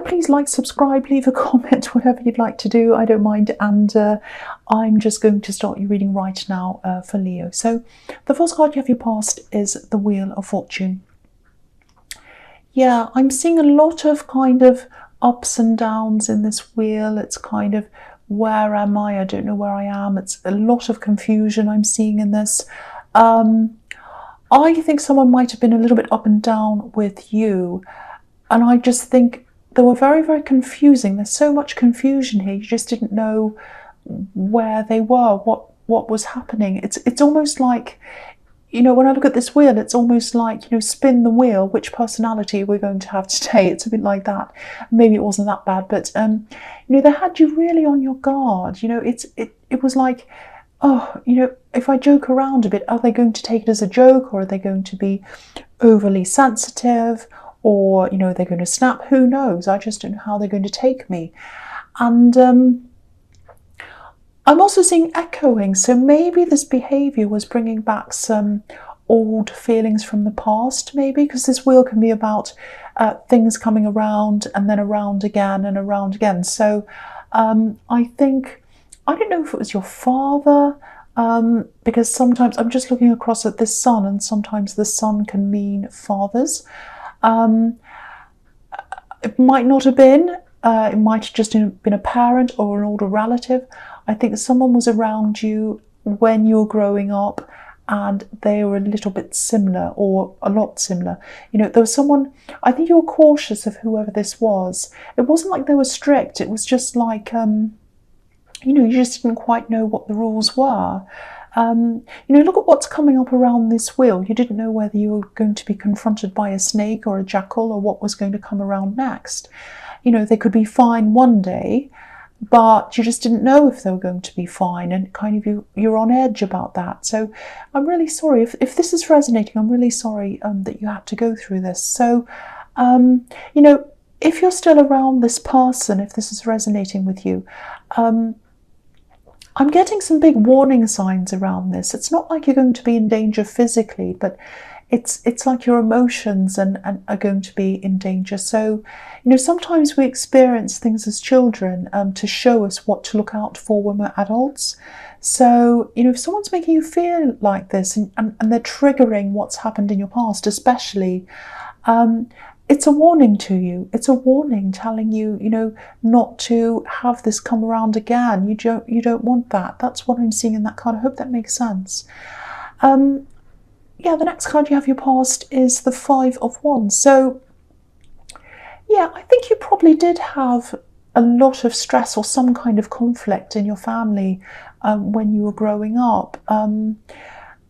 please like, subscribe, leave a comment, whatever you'd like to do. I don't mind. And I'm just going to start your reading right now for Leo. So the first card you have your past is the Wheel of Fortune. Yeah, I'm seeing a lot of kind of ups and downs in this wheel. It's kind of, where am I? I don't know where I am. It's a lot of confusion I'm seeing in this. I think someone might have been a little bit up and down with you. And I just think they were very, very confusing. There's so much confusion here. You just didn't know where they were, what was happening. It's almost like, you know, when I look at this wheel, it's almost like, you know, spin the wheel, which personality we're going to have today. It's a bit like that. Maybe it wasn't that bad, but, you know, they had you really on your guard. You know, it was like, oh, you know, if I joke around a bit, are they going to take it as a joke, or are they going to be overly sensitive, or, you know, they're going to snap? Who knows? I just don't know how they're going to take me. And I'm also seeing echoing. So maybe this behaviour was bringing back some old feelings from the past, maybe, because this wheel can be about things coming around and then around again and around again. So I think, I don't know if it was your father, because sometimes I'm just looking across at this sun, and sometimes the sun can mean fathers. It might not have been. It might have just been a parent or an older relative. I think someone was around you when you were growing up, and they were a little bit similar, or a lot similar. You know, there was someone, I think you were cautious of whoever this was. It wasn't like they were strict. It was just like, you know, you just didn't quite know what the rules were. You know, look at what's coming up around this wheel. You didn't know whether you were going to be confronted by a snake or a jackal, or what was going to come around next. You know, they could be fine one day, but you just didn't know if they were going to be fine, and kind of you're on edge about that. So I'm really sorry. If this is resonating, I'm really sorry that you had to go through this. So, you know, if you're still around this person, if this is resonating with you, I'm getting some big warning signs around this. It's not like you're going to be in danger physically, but it's like your emotions and are going to be in danger. So, you know, sometimes we experience things as children to show us what to look out for when we're adults. So, you know, if someone's making you feel like this, and they're triggering what's happened in your past, especially, it's a warning to you. It's a warning telling you, you know, not to have this come around again. You don't want that. That's what I'm seeing in that card. I hope that makes sense. Yeah, the next card you have your past is the Five of Wands. So, yeah, I think you probably did have a lot of stress or some kind of conflict in your family when you were growing up.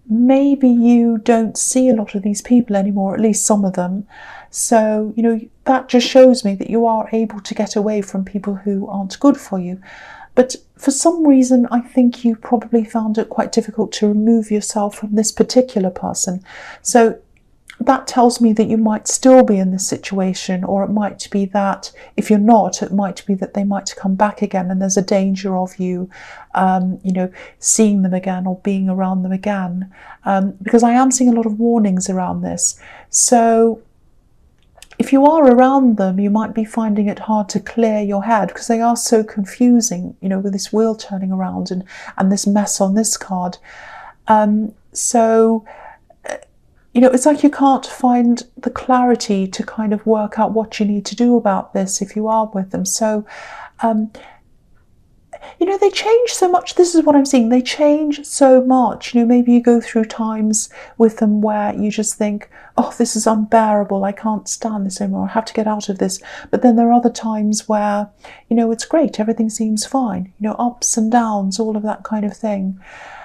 Maybe you don't see a lot of these people anymore, at least some of them. So, you know, that just shows me that you are able to get away from people who aren't good for you. But for some reason, I think you probably found it quite difficult to remove yourself from this particular person. So that tells me that you might still be in this situation, or it might be that if you're not, it might be that they might come back again, and there's a danger of you, you know, seeing them again or being around them again, because I am seeing a lot of warnings around this. So if you are around them, you might be finding it hard to clear your head, because they are so confusing, you know, with this wheel turning around and this mess on this card. So, you know, it's like you can't find the clarity to kind of work out what you need to do about this if you are with them. So, you know, they change so much. This is what I'm seeing. They change so much. You know, maybe you go through times with them where you just think, oh, this is unbearable. I can't stand this anymore. I have to get out of this. But then there are other times where, you know, it's great. Everything seems fine. You know, ups and downs, all of that kind of thing.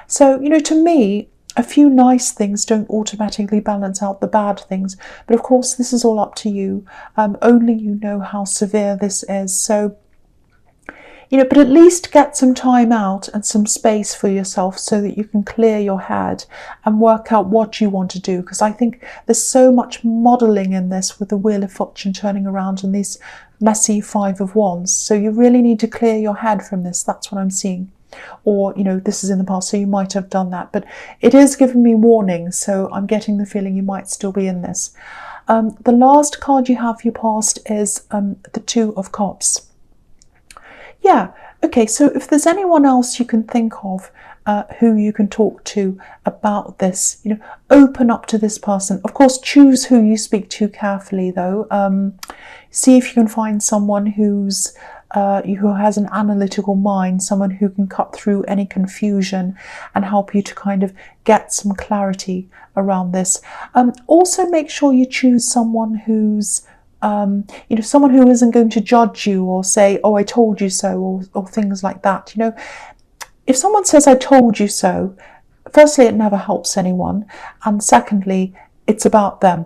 So, you know, to me, a few nice things don't automatically balance out the bad things. But of course, this is all up to you. Only you know how severe this is. So, you know, but at least get some time out and some space for yourself so that you can clear your head and work out what you want to do. Because I think there's so much modelling in this with the Wheel of Fortune turning around and this messy Five of Wands. So you really need to clear your head from this. That's what I'm seeing. Or, you know, this is in the past, so you might have done that. But it is giving me warnings, so I'm getting the feeling you might still be in this. The last card you have for your past is the Two of Cups. Yeah, okay, so if there's anyone else you can think of who you can talk to about this, open up to this person. Of course, choose who you speak to carefully, though. See if you can find someone who has an analytical mind, someone who can cut through any confusion and help you to kind of get some clarity around this. Also, make sure you choose someone who's someone who isn't going to judge you or say, "Oh, I told you so," or things like that. If someone says, "I told you so," firstly, it never helps anyone, and secondly, it's about them.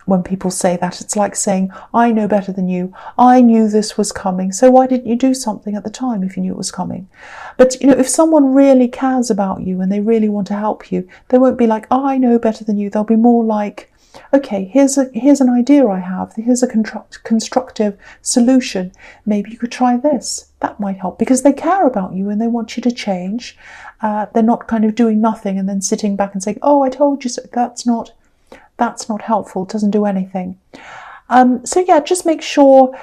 When people say that, it's like saying, "I know better than you. I knew this was coming, so why didn't you do something at the time if you knew it was coming?" But if someone really cares about you and they really want to help you, they won't be like, "Oh, I know better than you." They'll be more like, "Okay, here's an idea I have. Here's a constructive solution. Maybe you could try this. That might help," because they care about you and they want you to change. They're not kind of doing nothing and then sitting back and saying, "Oh, I told you so." That's not helpful. It doesn't do anything. So yeah, just make sure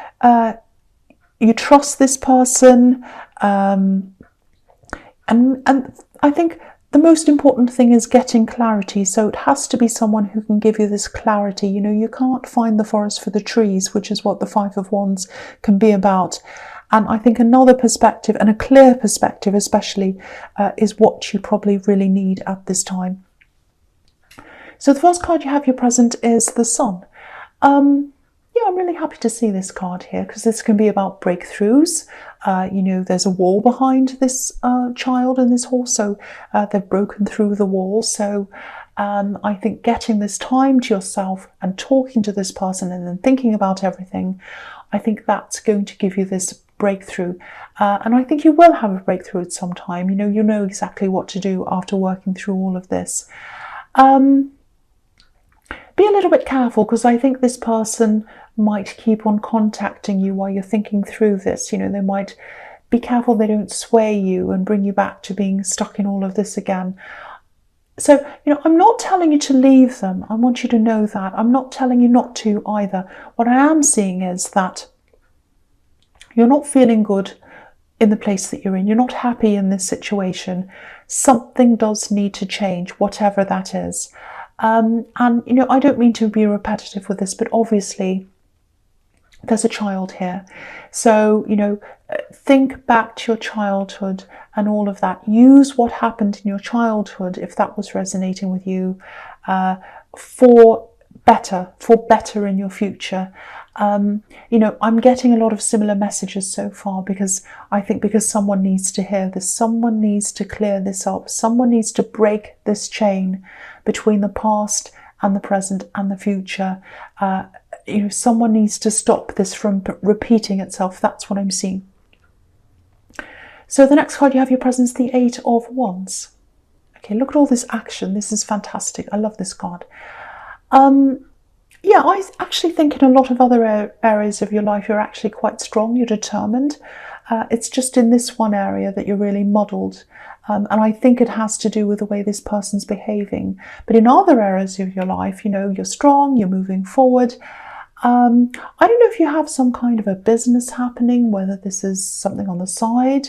you trust this person. And I think the most important thing is getting clarity. So it has to be someone who can give you this clarity. You can't find the forest for the trees, which is what the Five of Wands can be about. And I think another perspective, and a clear perspective especially, is what you probably really need at this time. So the first card you have your present is the Sun. Yeah, I'm really happy to see this card here because this can be about breakthroughs. There's a wall behind this child and this horse, so they've broken through the wall. So I think getting this time to yourself and talking to this person and then thinking about everything, I think that's going to give you this breakthrough. And I think you will have a breakthrough at some time. You know exactly what to do after working through all of this. Be a little bit careful because I think this person might keep on contacting you while you're thinking through this. They might be careful they don't sway you and bring you back to being stuck in all of this again. So, I'm not telling you to leave them. I want you to know that. I'm not telling you not to either. What I am seeing is that you're not feeling good in the place that you're in. You're not happy in this situation. Something does need to change, whatever that is. And I don't mean to be repetitive with this, but obviously there's a child here. So, think back to your childhood and all of that. Use what happened in your childhood, if that was resonating with you, for better in your future. I'm getting a lot of similar messages so far because someone needs to hear this. Someone needs to clear this up. Someone needs to break this chain between the past and the present and the future. Someone needs to stop this from repeating itself. That's what I'm seeing. So the next card you have your present is the Eight of Wands. Okay, look at all this action. This is fantastic. I love this card. Yeah, I actually think in a lot of other areas of your life you're actually quite strong, you're determined. It's just in this one area that you're really muddled. And I think it has to do with the way this person's behaving. But in other areas of your life, you're strong, you're moving forward. I don't know if you have some kind of a business happening, whether this is something on the side.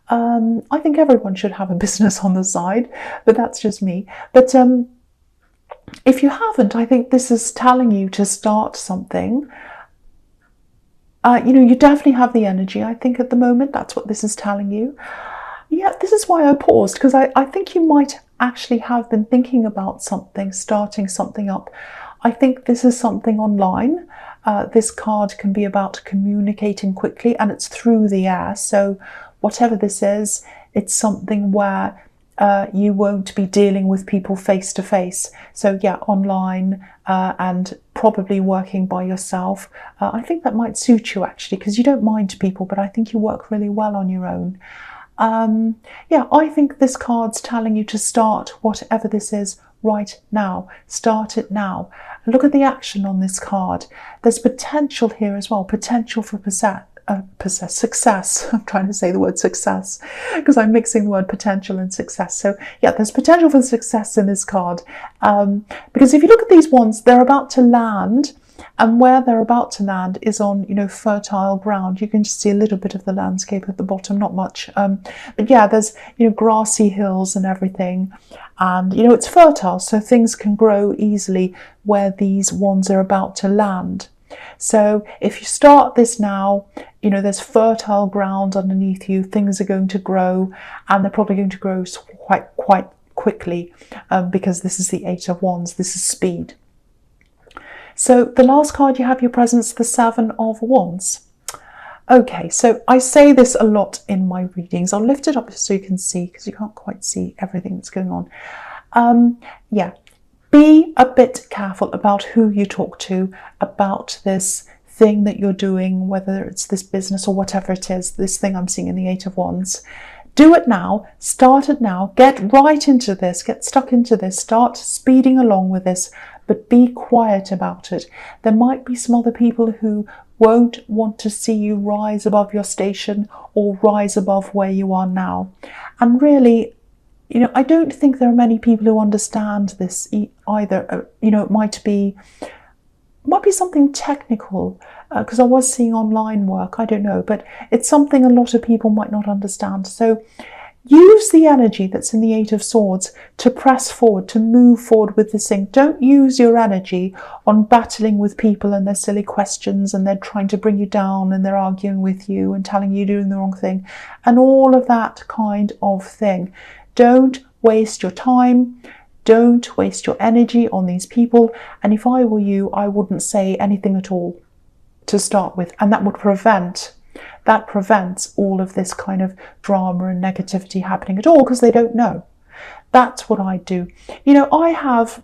I think everyone should have a business on the side, but that's just me. But if you haven't, I think this is telling you to start something. You definitely have the energy, I think, at the moment. That's what this is telling you. Yeah, this is why I paused, because I think you might actually have been thinking about something, starting something up. I think this is something online. This card can be about communicating quickly, and it's through the air. So whatever this is, it's something where you won't be dealing with people face to face. So yeah, online and probably working by yourself. I think that might suit you actually, because you don't mind people, but I think you work really well on your own. Yeah, I think this card's telling you to start whatever this is right now. Start it now. Look at the action on this card. There's potential here as well, potential for success. I'm trying to say the word success because I'm mixing the word potential and success. So yeah, there's potential for success in this card, because if you look at these wands, they're about to land, and where they're about to land is on, you know, fertile ground. You can just see a little bit of the landscape at the bottom, not much, but yeah, there's, you know, grassy hills and everything, and you know, it's fertile, so things can grow easily where these wands are about to land. So if you start this now, you know, there's fertile ground underneath you, things are going to grow, and they're probably going to grow quite quickly, because this is the Eight of Wands, this is speed. So the last card you have your presence, the Seven of Wands. Okay, so I say this a lot in my readings. I'll lift it up so you can see, because you can't quite see everything that's going on. Yeah. Be a bit careful about who you talk to about this thing that you're doing, whether it's this business or whatever it is, this thing I'm seeing in the Eight of Wands. Do it now, start it now, get right into this, get stuck into this, start speeding along with this, but be quiet about it. There might be some other people who won't want to see you rise above your station or rise above where you are now. And really, you know, I don't think there are many people who understand this either. You know, it might be something technical, because I was seeing online work, I don't know, but it's something a lot of people might not understand. So use the energy that's in the Eight of Swords to press forward, to move forward with this thing. Don't use your energy on battling with people and their silly questions, and they're trying to bring you down, and they're arguing with you and telling you you're doing the wrong thing, and all of that kind of thing. Don't waste your time. Don't waste your energy on these people. And if I were you, I wouldn't say anything at all to start with. And that prevents all of this kind of drama and negativity happening at all, because they don't know. That's what I do. You know, I have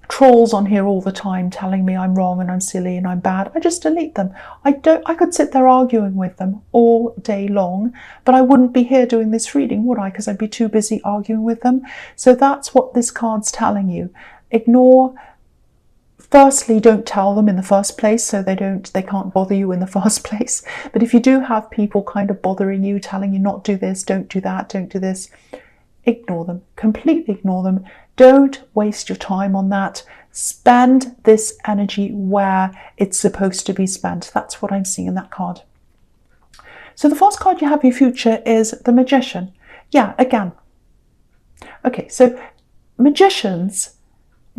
trolls on here all the time telling me I'm wrong and I'm silly and I'm bad. I just delete them. I could sit there arguing with them all day long, but I wouldn't be here doing this reading, would I? Because I'd be too busy arguing with them. So that's what this card's telling you. Ignore. Firstly, don't tell them in the first place, so they can't bother you in the first place. But if you do have people kind of bothering you, telling you not do this, don't do that, don't do this, ignore them, completely ignore them. Don't waste your time on that. Spend this energy where it's supposed to be spent. That's what I'm seeing in that card. So the first card you have in your future is the Magician. Yeah, again. Okay, so magicians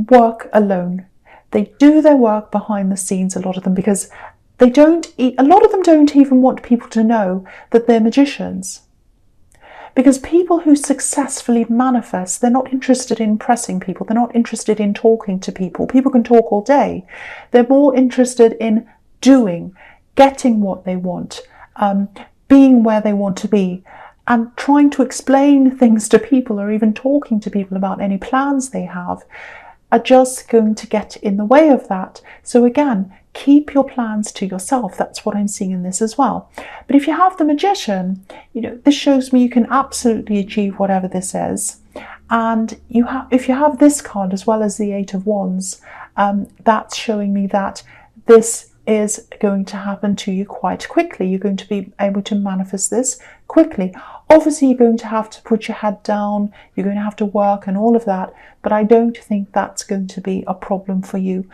work alone. They do their work behind the scenes, a lot of them, because a lot of them don't even want people to know that they're magicians. Because people who successfully manifest, they're not interested in impressing people. They're not interested in talking to people. People can talk all day. They're more interested in doing, getting what they want, being where they want to be, and trying to explain things to people, or even talking to people about any plans they have, are just going to get in the way of that. So again, keep your plans to yourself. That's what I'm seeing in this as well. But if you have the Magician, you know, this shows me you can absolutely achieve whatever this is. And if you have this card as well as the Eight of Wands, that's showing me that this is going to happen to you quite quickly. You're going to be able to manifest this quickly. Obviously, you're going to have to put your head down, you're going to have to work and all of that, but I don't think that's going to be a problem for you,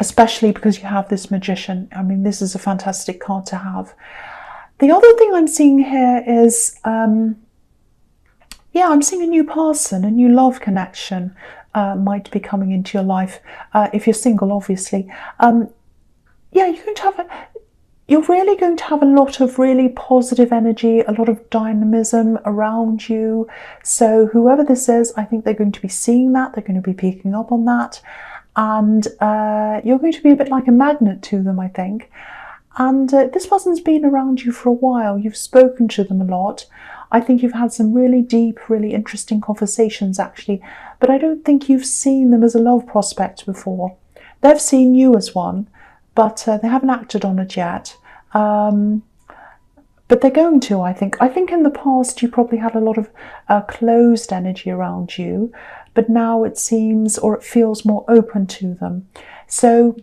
especially because you have this Magician. I mean, this is a fantastic card to have. The other thing I'm seeing here is, I'm seeing a new person, a new love connection might be coming into your life, if you're single, obviously. You're really going to have a lot of really positive energy, a lot of dynamism around you. So whoever this is, I think they're going to be seeing that, they're going to be picking up on that, and you're going to be a bit like a magnet to them, I think. And this person's been around you for a while. You've spoken to them a lot. I think you've had some really deep, really interesting conversations, actually, but I don't think you've seen them as a love prospect before. They've seen you as one, but they haven't acted on it yet. But they're going to, I think. I think in the past you probably had a lot of closed energy around you, but now it seems, or it feels more open to them. So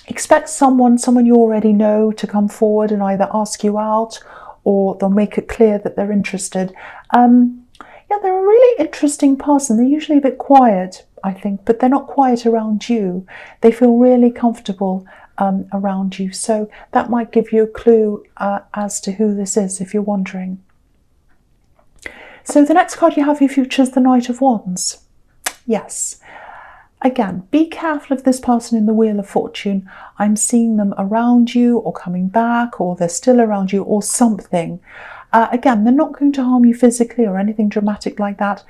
Expect someone you already know to come forward and either ask you out, or they'll make it clear that they're interested. Yeah, they're a really interesting person. They're usually a bit quiet, I think, but they're not quiet around you. They feel really comfortable around you. So that might give you a clue as to who this is, if you're wondering. So the next card you have for your future is the Knight of Wands. Yes. Again, be careful of this person in the Wheel of Fortune. I'm seeing them around you, or coming back, or they're still around you, or something. Again, they're not going to harm you physically or anything dramatic like that.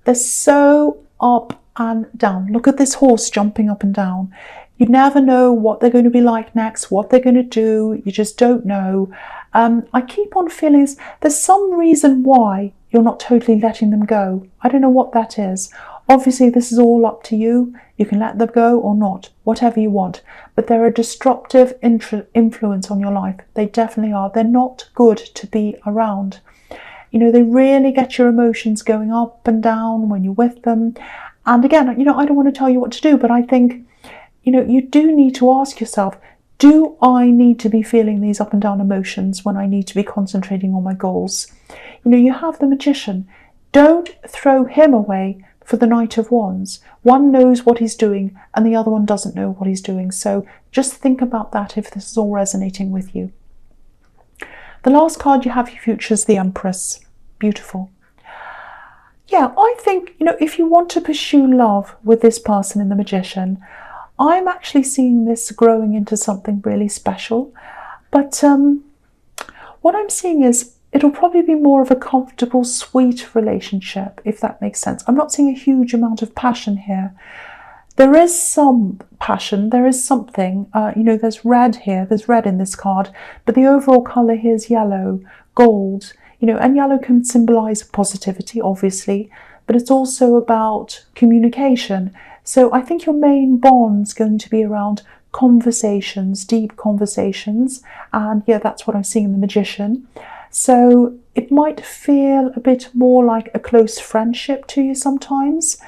They're so up and down. Look at this horse jumping up and down. You never know what they're going to be like next, what they're going to do. You just don't know. I keep on feeling there's some reason why you're not totally letting them go. I don't know what that is. Obviously, this is all up to you. You can let them go or not, whatever you want. But they're a destructive influence on your life. They definitely are. They're not good to be around. You know, they really get your emotions going up and down when you're with them. And again, you know, I don't want to tell you what to do, but I think, you know, you do need to ask yourself, do I need to be feeling these up and down emotions when I need to be concentrating on my goals? You know, you have the Magician. Don't throw him away for the Knight of Wands. One knows what he's doing and the other one doesn't know what he's doing. So just think about that if this is all resonating with you. The last card you have for your future is the Empress. Beautiful. Yeah, I think, you know, if you want to pursue love with this person in the Magician, I'm actually seeing this growing into something really special. But what I'm seeing is it'll probably be more of a comfortable, sweet relationship, if that makes sense. I'm not seeing a huge amount of passion here. There is some passion, there is something, you know, there's red here, there's red in this card, but the overall colour here is yellow, gold, you know, and yellow can symbolise positivity, obviously, but it's also about communication. So I think your main bond's going to be around conversations, deep conversations, and yeah, that's what I'm seeing in the Magician. So it might feel a bit more like a close friendship to you sometimes.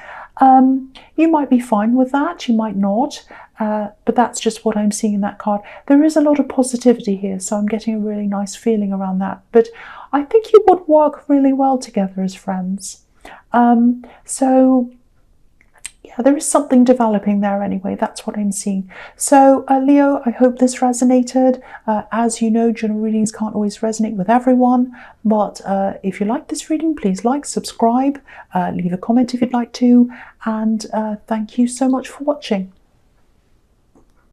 You might be fine with that, you might not, but that's just what I'm seeing in that card. There is a lot of positivity here, so I'm getting a really nice feeling around that. But I think you would work really well together as friends. So yeah, there is something developing there anyway. That's what I'm seeing. So Leo, I hope this resonated. As you know, general readings can't always resonate with everyone, but if you like this reading, please like, subscribe, leave a comment if you'd like to, and thank you so much for watching.